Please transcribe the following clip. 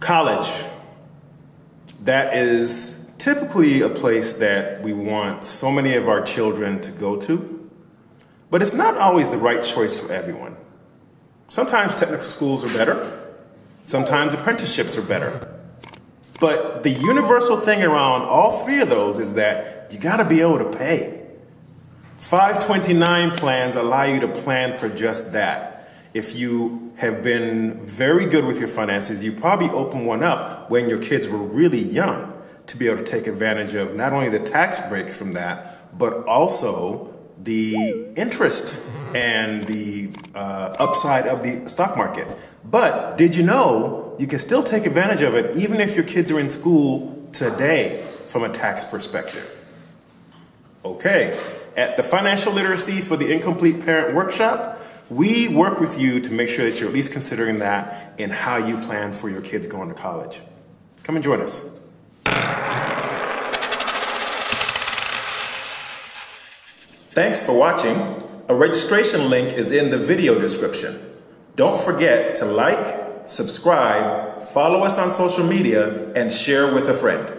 College. That is typically a place that we want so many of our children to go to, but it's not always the right choice for everyone. Sometimes technical schools are better. Sometimes apprenticeships are better. But the universal thing around all three of those is that you gotta be able to pay. 529 plans allow you to plan for just that. If you have been very good with your finances, you probably opened one up when your kids were really young to be able to take advantage of not only the tax breaks from that, but also the interest and the upside of the stock market. But did you know you can still take advantage of it even if your kids are in school today from a tax perspective? Okay, at the Financial Literacy for the Incomplete Parent Workshop, we work with you to make sure that you're at least considering that in how you plan for your kids going to college. Come and join us. Thanks for watching. A registration link is in the video description. Don't forget to like, subscribe, follow us on social media, and share with a friend.